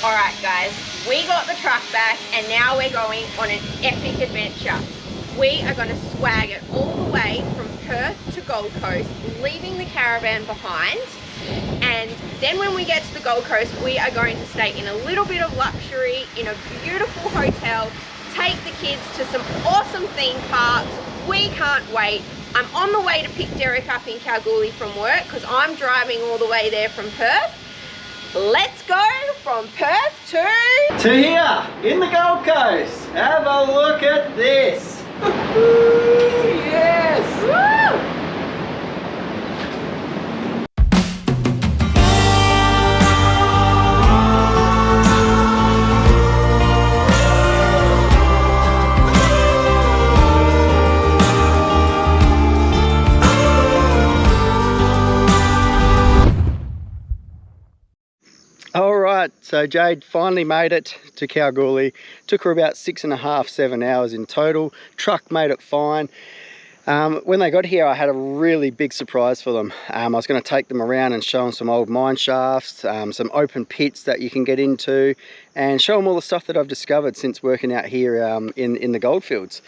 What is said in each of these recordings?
Alright guys, we got the truck back and now we're going on an epic adventure. We are going to swag it all the way from Perth to Gold Coast, leaving the caravan behind. And then when we get to the Gold Coast, we are going to stay in a little bit of luxury in a beautiful hotel, take the kids to some awesome theme parks. We can't wait. I'm on the way to pick Derek up in Kalgoorlie from work because I'm driving all the way there from Perth. Let's go from Perth to here in the Gold Coast. Have a look at this. Yes! Woo! Alright, so Jade finally made it to Kalgoorlie. Took her about 6.5, 7 hours in total. Truck made it fine. When they got here, I had a really big surprise for them. I was going to take them around and show them some old mine shafts, some open pits that you can get into, and show them all the stuff that I've discovered since working out here in the goldfields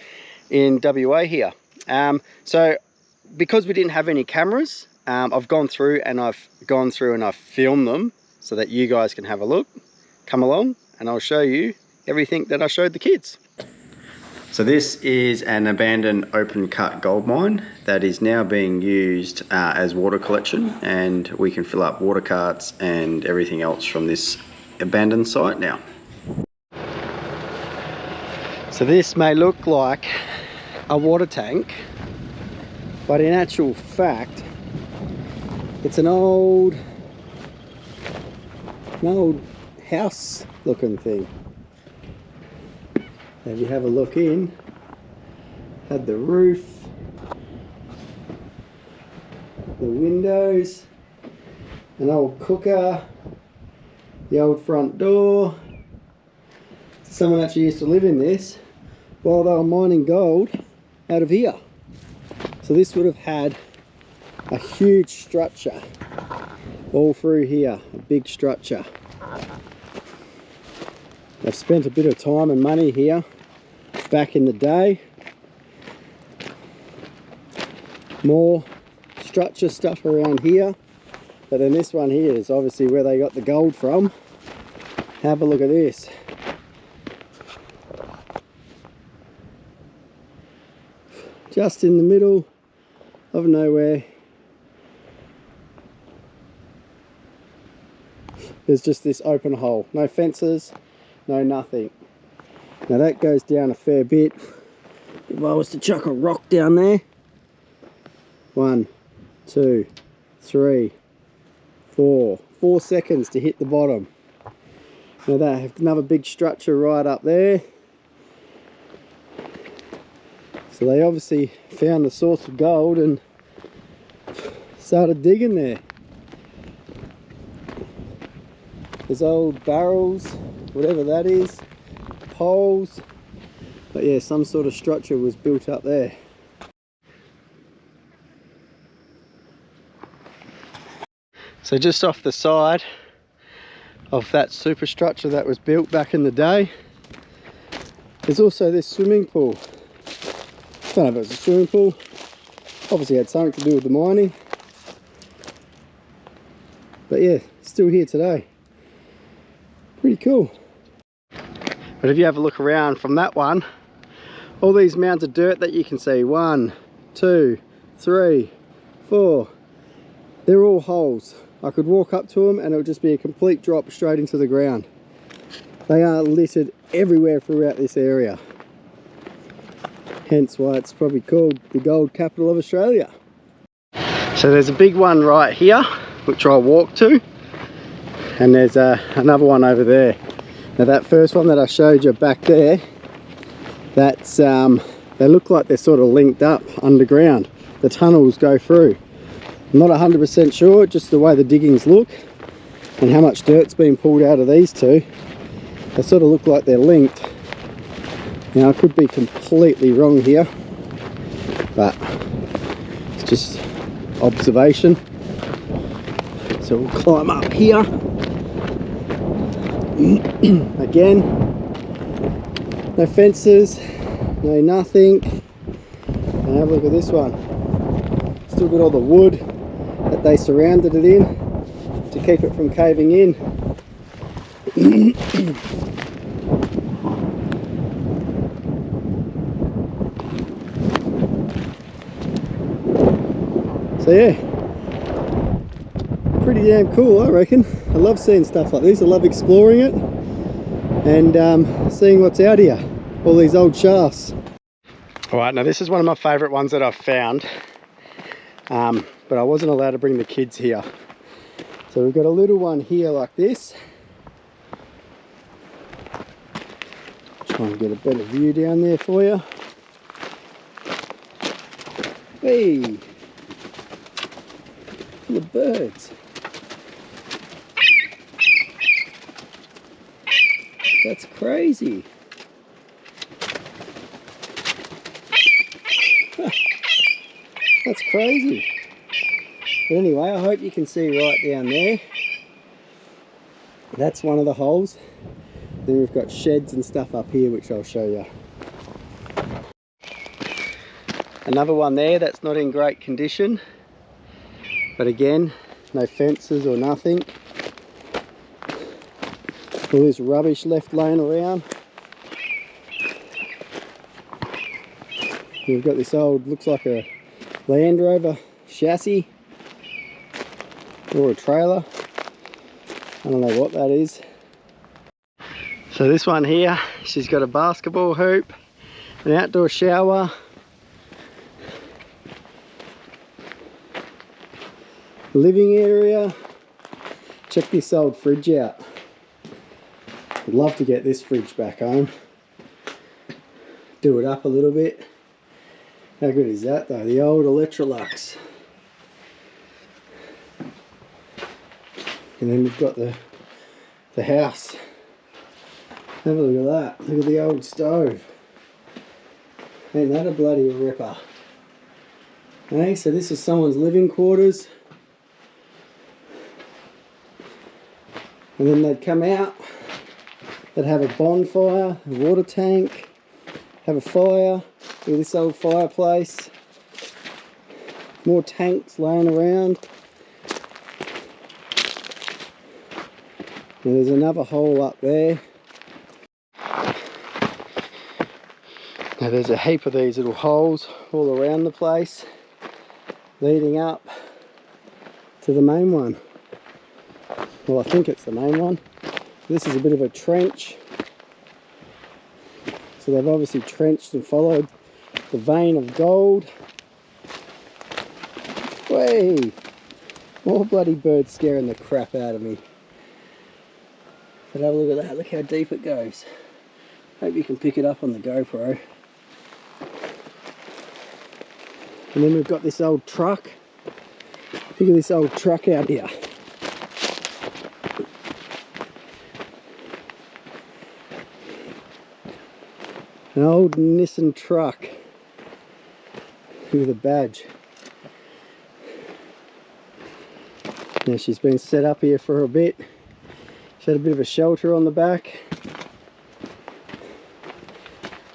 in WA here. So because we didn't have any cameras, I've gone through and I've filmed them so that you guys can have a look. Come along and I'll show you everything that I showed the kids. So this is an abandoned open cut gold mine that is now being used as water collection, and we can fill up water carts and everything else from this abandoned site now. So this may look like a water tank, but in actual fact it's an old house looking thing. If you have a look in, had the roof, the windows, an old cooker, the old front door. Someone actually used to live in this while they were mining gold out of here. So this would have had a huge structure all through here, a big structure. I've spent a bit of time and money here back in the day. More structure stuff around here, but then this one here is obviously where they got the gold from. Have a look at this. Just in the middle of nowhere. There's just this open hole, no fences, no nothing. Now that goes down a fair bit. If I was to chuck a rock down there, 1, 2, 3, 4 seconds to hit the bottom. Now they have another big structure right up there. So they obviously found the source of gold and started digging there. There's old barrels, whatever that is, poles, but yeah, some sort of structure was built up there. So just off the side of that superstructure that was built back in the day, there's also this swimming pool. I don't know if it was a swimming pool, obviously had something to do with the mining, but yeah, still here today. Pretty cool. But if you have a look around from that one, all these mounds of dirt that you can see, 1, 2, 3, 4, they're all holes. I could walk up to them and it would just be a complete drop straight into the ground. They are littered everywhere throughout this area. Hence why it's probably called the gold capital of Australia. So there's a big one right here, which I'll walk to. And there's another one over there. Now that first one that I showed you back there, that's they look like they're sort of linked up underground. The tunnels go through. I'm not 100% sure, just the way the diggings look and how much dirt's been pulled out of these two. They sort of look like they're linked. Now I could be completely wrong here, but it's just observation. So we'll climb up here. Again, no fences, no nothing. And have a look at this one. Still got all the wood that they surrounded it in to keep it from caving in. So yeah, pretty damn cool, I reckon. I love seeing stuff like this. I love exploring it and seeing what's out here. All these old shafts. All right, now this is one of my favourite ones that I've found, but I wasn't allowed to bring the kids here. So we've got a little one here like this. Try and get a better view down there for you. Hey, full of birds. That's crazy. That's crazy. But anyway, I hope you can see right down there. That's one of the holes. Then we've got sheds and stuff up here, which I'll show you. Another one there that's not in great condition. But again, no fences or nothing. All this rubbish left laying around. We've got this old, looks like a Land Rover chassis or a trailer. I don't know what that is. So this one here, she's got a basketball hoop, an outdoor shower, living area. Check this old fridge out. I'd love to get this fridge back home. Do it up a little bit. How good is that though? The old Electrolux. And then we've got the house. Have a look at that. Look at the old stove. Ain't that a bloody ripper? Okay, so this is someone's living quarters. And then they'd come out. They'd have a bonfire, a water tank, have a fire. Look at this old fireplace. More tanks laying around. And there's another hole up there. Now there's a heap of these little holes all around the place, leading up to the main one. Well, I think it's the main one. This is a bit of a trench. So they've obviously trenched and followed the vein of gold. Way! More bloody birds scaring the crap out of me. But have a look at that, look how deep it goes. Hope you can pick it up on the GoPro. And then we've got this old truck. Look at this old truck out here. An old Nissan truck with a badge. Now she's been set up here for a bit. She had a bit of a shelter on the back.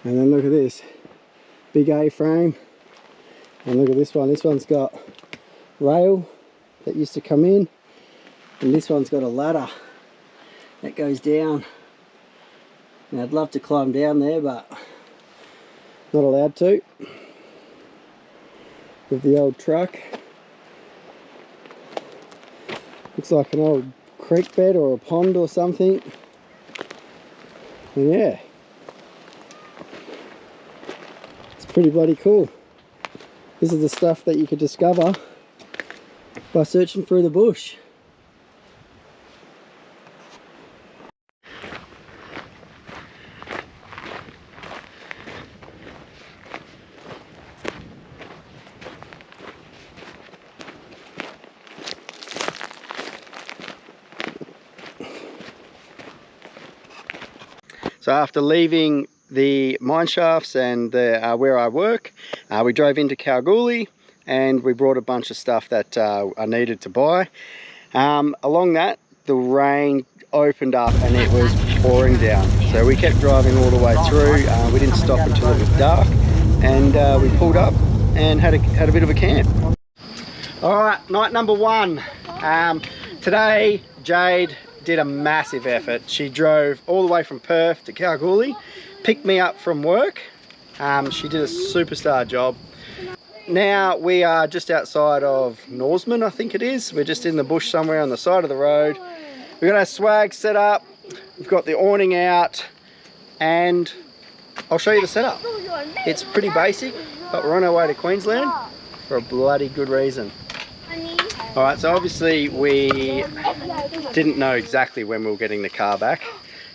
And then look at this, big A-frame. And look at this one's got rail that used to come in. And this one's got a ladder that goes down. Now I'd love to climb down there, but not allowed to. With the old truck. Looks like an old creek bed or a pond or something. And yeah, it's pretty bloody cool. This is the stuff that you could discover by searching through the bush. So after leaving the mine shafts and where I work, we drove into Kalgoorlie and we brought a bunch of stuff that I needed to buy. Along that, the rain opened up and it was pouring down. So we kept driving all the way through. We didn't stop until it was dark, and we pulled up and had a bit of a camp. All right, night number one. Today Jade did a massive effort. She drove all the way from Perth to Kalgoorlie, picked me up from work. She did a superstar job. Now we are just outside of Norseman, I think it is. We're just in the bush somewhere on the side of the road. We've got our swag set up. We've got the awning out, and I'll show you the setup. It's pretty basic, but we're on our way to Queensland for a bloody good reason. All right, so obviously we didn't know exactly when we were getting the car back,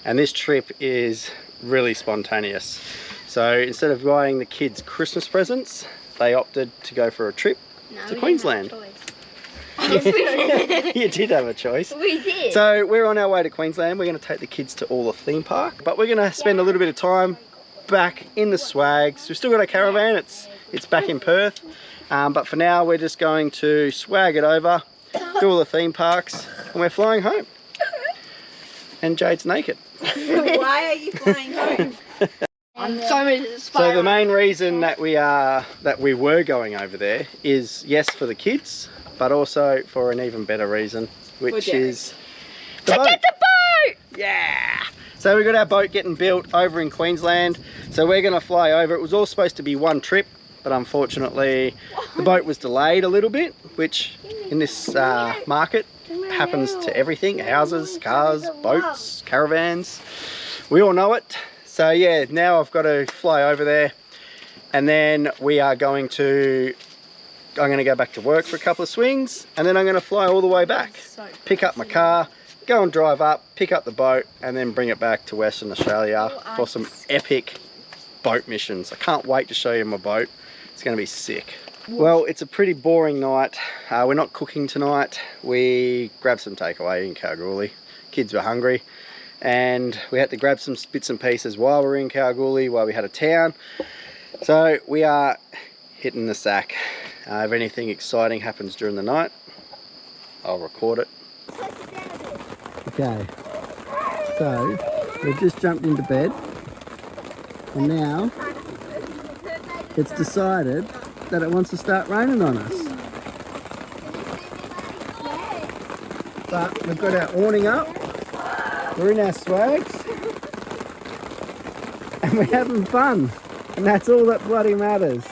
and this trip is really spontaneous. So instead of buying the kids Christmas presents, they opted to go for a trip to Queensland. You did have a choice. We did. So we're on our way to Queensland. We're going to take the kids to all the theme park, but we're going to spend a little bit of time back in the swags. We've still got a caravan. It's back in Perth, but for now we're just going to swag it over, do all the theme parks, and we're flying home. And Jade's naked. Why are you flying home? So the main reason that we were going over there is, yes, for the kids, but also for an even better reason, which is the boat. Get the boat! Yeah! So we got our boat getting built over in Queensland. So we're going to fly over. It was all supposed to be one trip, but unfortunately the boat was delayed a little bit, which in this market happens to everything: houses, cars, boats, caravans. We all know it. So yeah, now I've got to fly over there, and then I'm going to go back to work for a couple of swings, and then I'm going to fly all the way back, pick up my car, go and drive up, pick up the boat, and then bring it back to Western Australia for some epic boat missions. I can't wait to show you my boat. It's going to be sick. Well, it's a pretty boring night. We're not cooking tonight. We grabbed some takeaway in Kalgoorlie. Kids were hungry, and we had to grab some bits and pieces while we were in Kalgoorlie, while we had a town. So we are hitting the sack. If anything exciting happens during the night, I'll record it. Okay, so we've just jumped into bed, and now it's decided that it wants to start raining on us. But we've got our awning up, we're in our swags, and we're having fun, and that's all that bloody matters.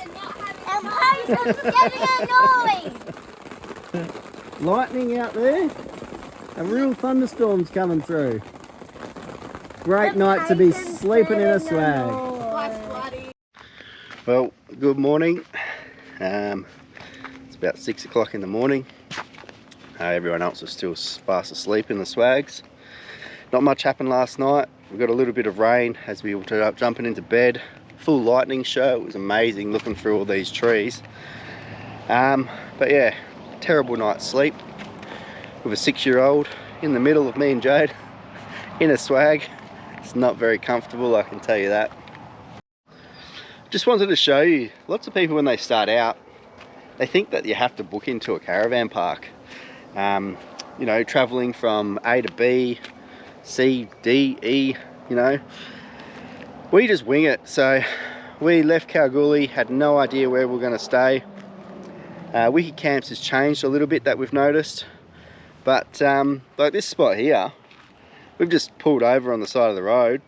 Lightning out there, a real thunderstorm's coming through. Great night to be sleeping in a swag. Well, good morning. It's about 6 o'clock in the morning. Everyone else is still fast asleep in the swags. Not much happened last night. We got a little bit of rain as we were jumping into bed. Full lightning show. It was amazing looking through all these trees. But yeah, terrible night's sleep with a 6-year-old in the middle of me and Jade in a swag. It's not very comfortable, I can tell you that. Just wanted to show you, lots of people when they start out, they think that you have to book into a caravan park. You know, traveling from A to B, C, D, E, you know. We just wing it. So we left Kalgoorlie, had no idea where we're going to stay. Wiki Camps has changed a little bit, that we've noticed, but like this spot here, we've just pulled over on the side of the road,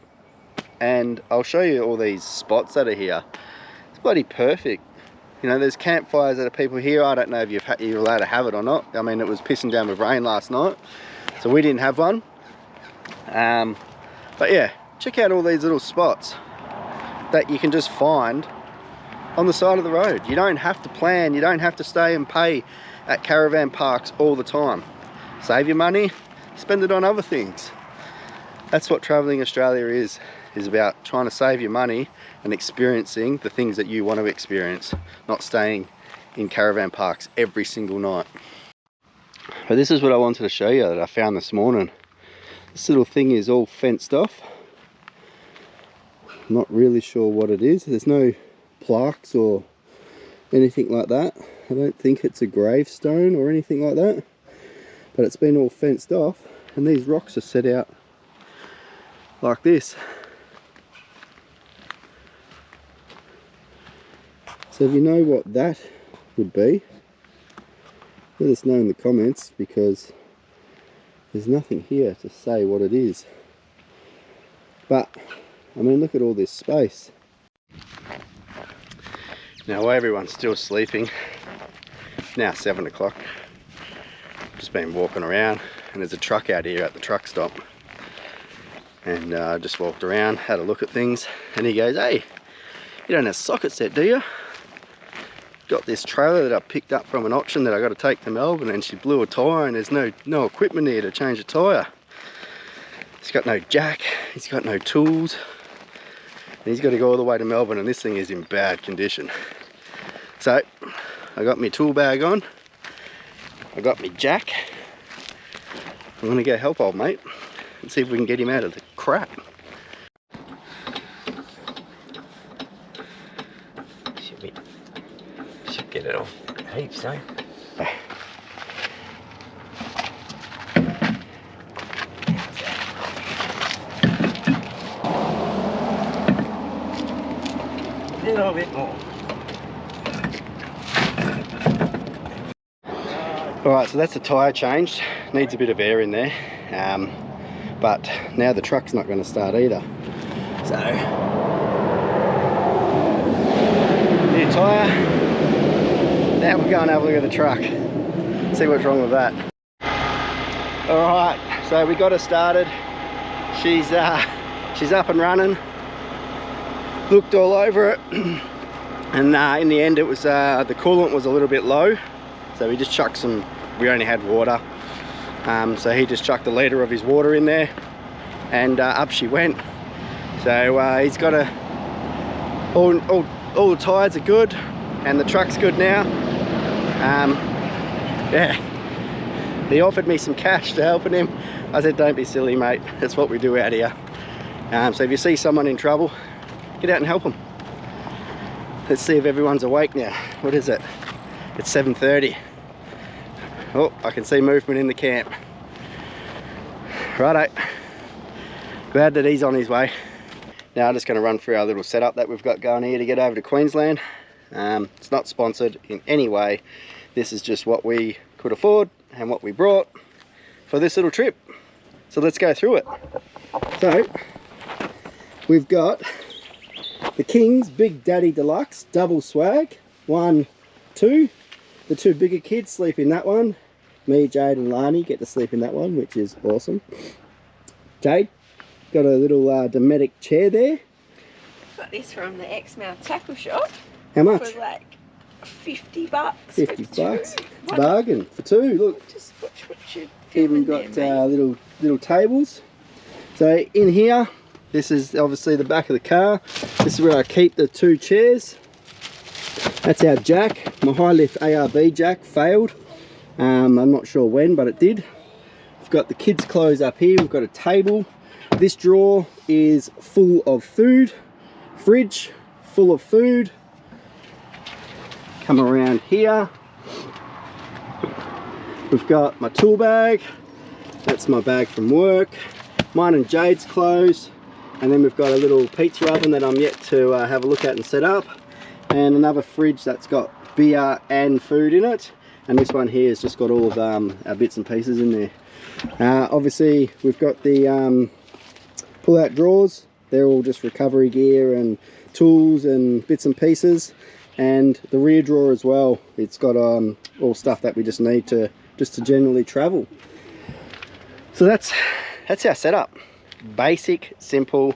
and I'll show you all these spots that are here. It's bloody perfect. You know, there's campfires that are people here. I don't know if you're allowed to have it or not. I mean, it was pissing down with rain last night, so we didn't have one. But yeah, check out all these little spots that you can just find on the side of the road. You don't have to plan, you don't have to stay and pay at caravan parks all the time. Save your money, spend it on other things. That's what traveling Australia is about, trying to save your money and experiencing the things that you want to experience, not staying in caravan parks every single night. But this is what I wanted to show you that I found this morning. This little thing is all fenced off. I'm not really sure what it is. There's no plaques or anything like that. I don't think it's a gravestone or anything like that, but it's been all fenced off, and these rocks are set out like this. So if you know what that would be, let us know in the comments, because there's nothing here to say what it is. But I mean, look at all this space. Now while everyone's still sleeping, it's now 7 o'clock. Just been walking around, and there's a truck out here at the truck stop. And I just walked around, had a look at things, and he goes, "Hey, you don't have a socket set, do you? Got this trailer that I picked up from an auction that I got to take to Melbourne, and she blew a tyre, and there's no equipment here to change a tyre. He's got no jack, he's got no tools, and he's got to go all the way to Melbourne, and this thing is in bad condition." So I got my tool bag on, I got my jack. I'm gonna go help old mate and see if we can get him out of the crap. Should get it off heaps, eh? A little bit more. Alright, so that's the tyre changed. Needs a bit of air in there. But now the truck's not going to start either. So, new tyre. Now we'll go and have a look at the truck. See what's wrong with that. Alright, so we got her started. She's up and running. Looked all over it. And in the end it was, the coolant was a little bit low. So we just chucked some, we only had water. So he just chucked a litre of his water in there, and up she went. So he's got all the tyres are good, and the truck's good now. Yeah, he offered me some cash to helping him. I said, don't be silly, mate, that's what we do out here. So if you see someone in trouble, get out and help them. Let's see if everyone's awake now. What is it? It's 7:30. Oh, I can see movement in the camp. Righto. Glad that he's on his way. Now I'm just going to run through our little setup that we've got going here to get over to Queensland. It's not sponsored in any way. This is just what we could afford and what we brought for this little trip. So let's go through it. So we've got the King's Big Daddy Deluxe double swag. 1, 2. The two bigger kids sleep in that one. Me, Jade and Lani get to sleep in that one, which is awesome. Jade, got a little Dometic chair there. Got this from the Exmouth tackle shop. How much? For like 50 bucks. 50 bucks. It's a bargain for two. Look, just watch what you even got little tables. So in here, this is obviously the back of the car. This is where I keep the two chairs. That's our jack. My high lift ARB jack failed. I'm not sure when, but it did. We've got the kids' clothes up here. We've got a table. This drawer is full of food. Fridge full of food. Come around here. We've got my tool bag. That's my bag from work. Mine and Jade's clothes. And then we've got a little pizza oven that I'm yet to have a look at and set up. And another fridge that's got beer and food in it, and this one here has just got all of our bits and pieces in there. Obviously we've got the pull out drawers. They're all just recovery gear and tools and bits and pieces, and the rear drawer as well. It's got all stuff that we just need to generally travel. So that's our setup. Basic, simple,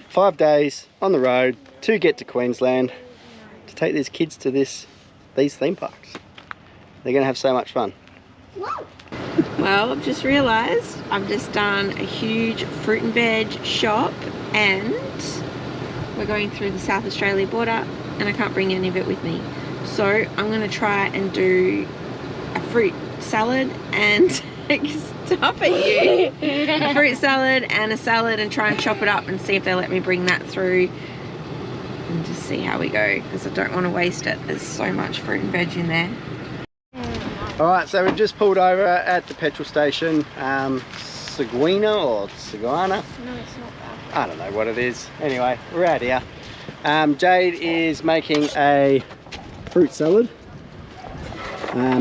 5 days on the road to get to Queensland, to take these kids to these theme parks. They're going to have so much fun. Well, I've just realised I've just done a huge fruit and veg shop, and we're going through the South Australia border, and I can't bring any of it with me. So I'm going to try and do a fruit salad and stop at you. A fruit salad and a salad, and try and chop it up and see if they'll let me bring that through. And just see how we go, because I don't want to waste it. There's so much fruit and veg in there. Alright, so we've just pulled over at the petrol station. As Seguina or Seguana. No, it's not that. I don't know what it is. Anyway, we're out here. Jade is making a fruit salad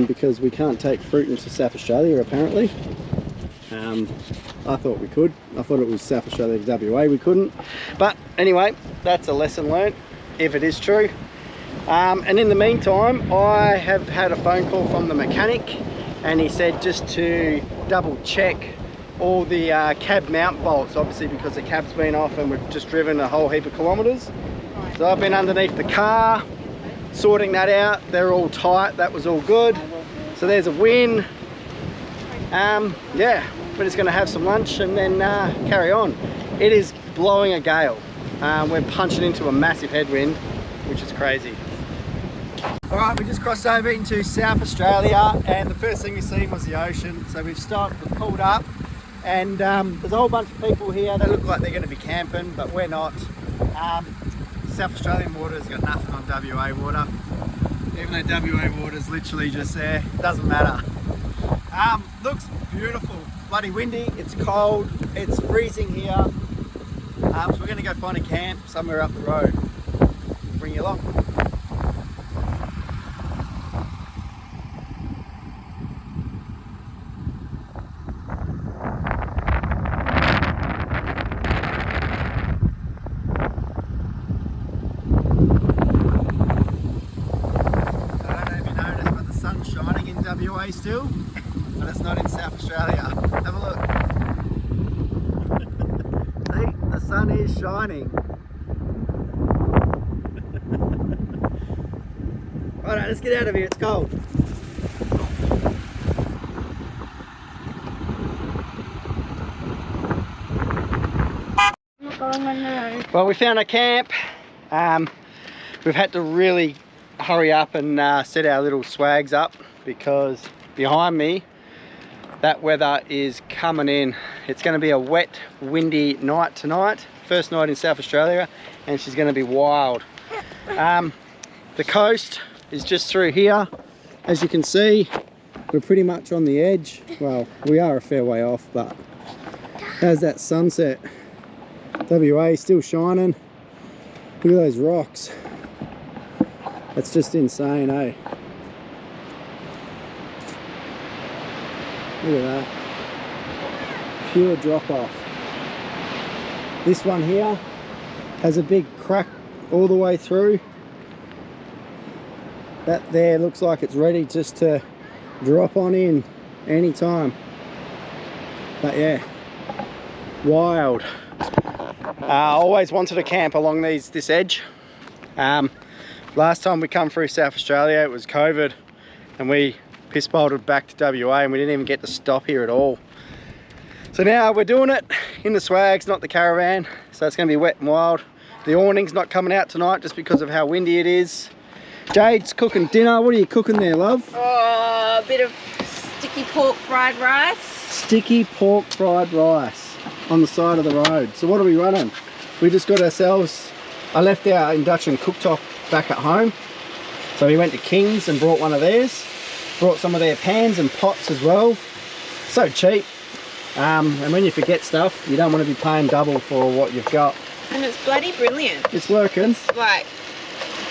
because we can't take fruit into South Australia apparently. I thought we could. I thought it was South Australia, WA, we couldn't. But anyway, that's a lesson learnt, if it is true. And in the meantime, I have had a phone call from the mechanic, and he said just to double check all the cab mount bolts, obviously because the cab's been off and we've just driven a whole heap of kilometres. So I've been underneath the car, sorting that out. They're all tight, that was all good. So there's a win. Yeah, we're just gonna have some lunch and then carry on. It is blowing a gale. We're punching into a massive headwind, which is crazy. All right, we just crossed over into South Australia and the first thing we seen was the ocean. So we've stopped, we've pulled up, and there's a whole bunch of people here. They look like they're gonna be camping, but we're not. South Australian water's got nothing on WA water. Even though WA water's literally just there, doesn't matter. Looks beautiful, bloody windy, it's cold, it's freezing here. So we're gonna go find a camp somewhere up the road. Bring you along. WA still, but it's not in South Australia. Have a look. See, the sun is shining. Alright, let's get out of here, it's cold. Well, we found a camp. We've had to really hurry up and set our little swags up, because behind me that weather is coming in. It's going to be a wet, windy night tonight, first night in South Australia, and she's going to be wild. The coast is just through here. As you can see, we're pretty much on the edge. Well, we are a fair way off, but how's that sunset? WA still shining. Look at those rocks. That's just insane, eh? Look at that. Pure drop off. This one here has a big crack all the way through. That there looks like it's ready just to drop on in anytime. But yeah, wild. I always wanted to camp along this edge. Last time we come through South Australia, it was COVID, and we piss bolted back to WA and we didn't even get to stop here at all. So now we're doing it in the swags, not the caravan. So it's going to be wet and wild. The awning's not coming out tonight just because of how windy it is. Jade's cooking dinner. What are you cooking there, love? Oh, a bit of sticky pork fried rice. Sticky pork fried rice on the side of the road. So what are we running? We just got ourselves, I left our induction cooktop back at home. So we went to King's and brought one of theirs. Brought some of their pans and pots as well. So cheap. And when you forget stuff, you don't want to be paying double for what you've got. And it's bloody brilliant. It's working. Like,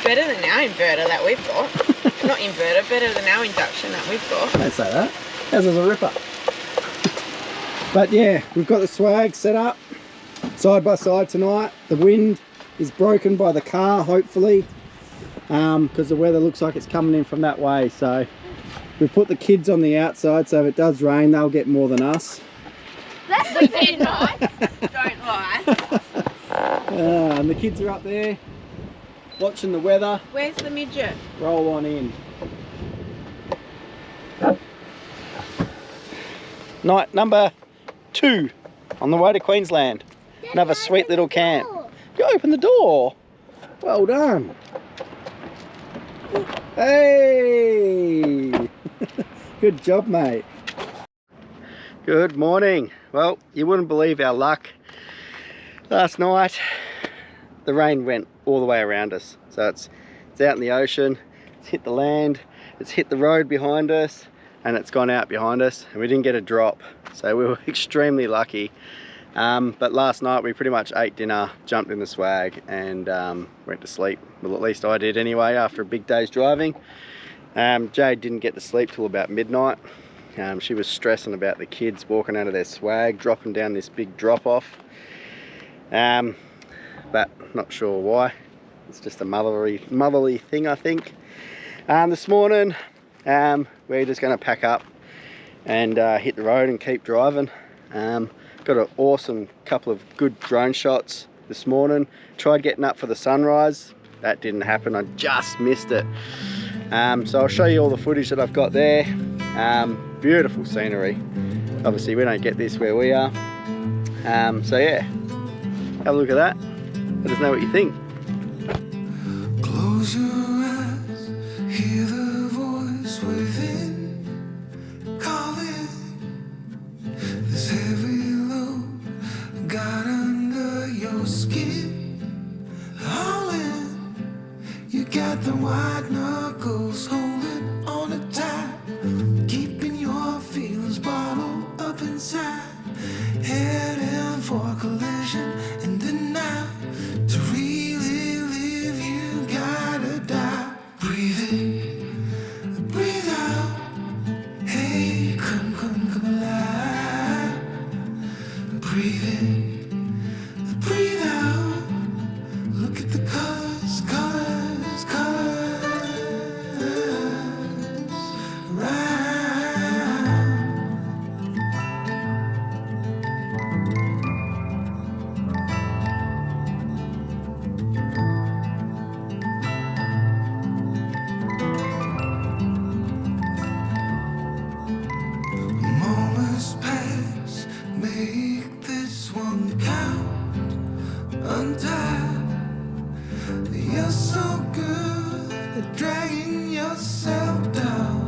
better than our inverter that we've got. Not inverter, better than our induction that we've got. Don't say that. Ours is a ripper. But yeah, we've got the swag set up side by side tonight. The wind is broken by the car, hopefully, because the weather looks like it's coming in from that way. So we've put the kids on the outside, so if it does rain, they'll get more than us. We did not. Don't lie. And the kids are up there watching the weather. Where's the midget? Roll on in. Night number 2 on the way to Queensland. Another sweet little camp. You open the door. Well done. Hey! Good job, mate. Good morning. Well, you wouldn't believe our luck. Last night, the rain went all the way around us. So it's out in the ocean, it's hit the land, it's hit the road behind us, and it's gone out behind us and we didn't get a drop, so we were extremely lucky. But last night we pretty much ate dinner, jumped in the swag and went to sleep. Well, at least I did anyway after a big day's driving. Jade didn't get to sleep till about midnight. She was stressing about the kids walking out of their swag, dropping down this big drop off. But not sure why. It's just a motherly thing, I think. This morning we're just going to pack up and hit the road and keep driving. Got an awesome couple of good drone shots this morning. Tried getting up for the sunrise. That didn't happen, I just missed it. So I'll show you all the footage that I've got there. Beautiful scenery. Obviously we don't get this where we are. So yeah, have a look at that. Let us know what you think. Close your eyes, hear the voice within, calling. This heavy load got under your skin, hauling. You got the white knuckles holding on it tight, keeping your feelings bottled up inside, heading for a collision and denial. To really live, you gotta die. Breathe in, breathe out. Hey, come alive. Breathe in, breathe out. Look at the colors, colors, colors. Right. Moments pass, make this one count. Untie. You're so good at dragging yourself down.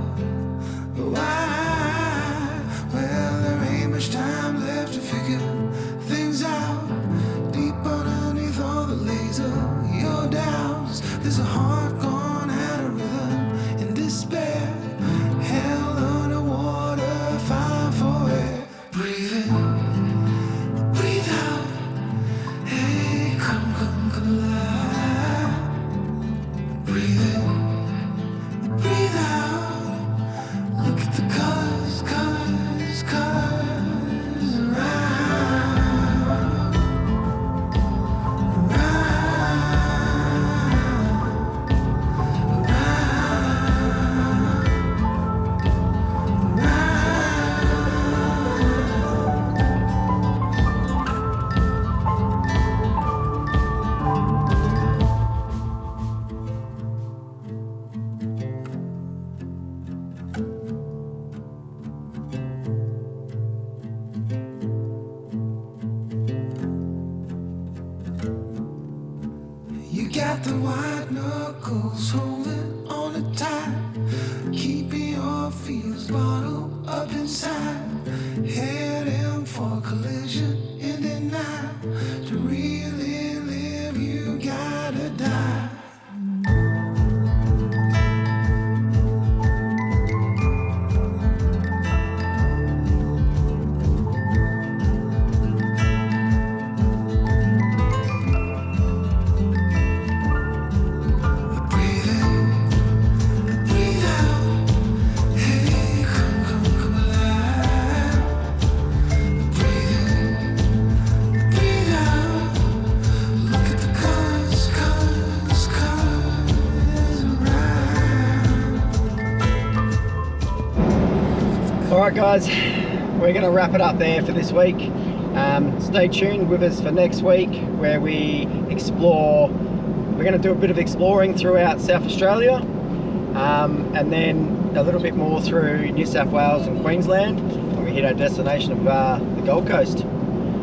Why? Well, there ain't much time left to figure things out. Deep underneath all the laser, your doubts. There's a heart gone out of rhythm in despair. Held underwater, fine for air. Breathe in, breathe out. Hey, come alive. Breathe in, breathe out. Look at the colors, colors, colors around, you got the white knuckles holding on it tight, keeping your feels bottled up inside, heading for a collision in the night. To really live, you gotta die. Breathe in, breathe out. Hey, come alive. Breathe in, breathe out. Look at the colors, colors, colors around. Alright guys, we're going to wrap it up there for this week. Stay tuned with us for next week where we explore. We're going to do a bit of exploring throughout South Australia and then a little bit more through New South Wales and Queensland when we hit our destination of the Gold Coast.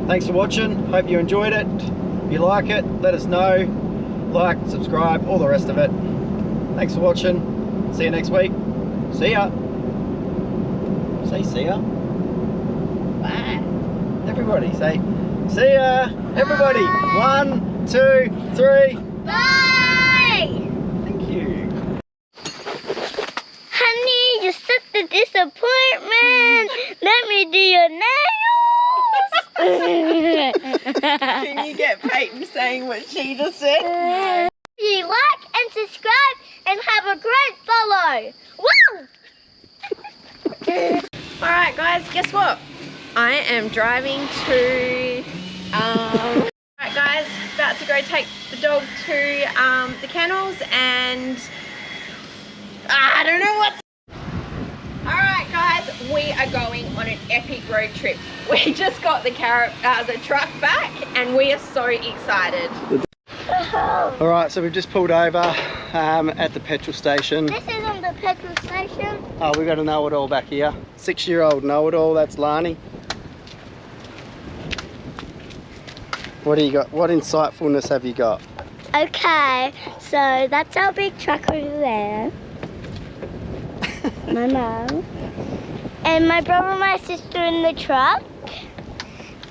Thanks for watching, hope you enjoyed it. If you like it, let us know. Like, subscribe, all the rest of it. Thanks for watching, see you next week. See ya. Say see ya. Bye. Everybody say see ya. Everybody. 1, 2, 3. Bye. Thank you. Honey, you set the dish disappointment. Let me do your nails. Can you get Peyton saying what she just said? You like and subscribe and have a great follow. Woo! Alright guys, guess what? I am driving to alright guys, about to go take the dog to the kennels, and I don't know what. Alright guys, we are going on an epic road trip. We just got the truck back and we are so excited. Alright, so we've just pulled over at the petrol station. This isn't the petrol station. Oh, we've got a know-it-all back here. 6-year-old know-it-all, that's Lani. What do you got? What insightfulness have you got? Okay, so that's our big truck over there. My mum. And my brother and my sister in the truck.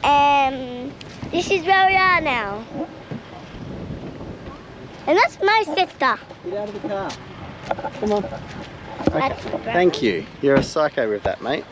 And this is where we are now. And that's my sister. Get out of the car. Come on. Okay. That's the brother. Thank you. You're a psycho with that, mate.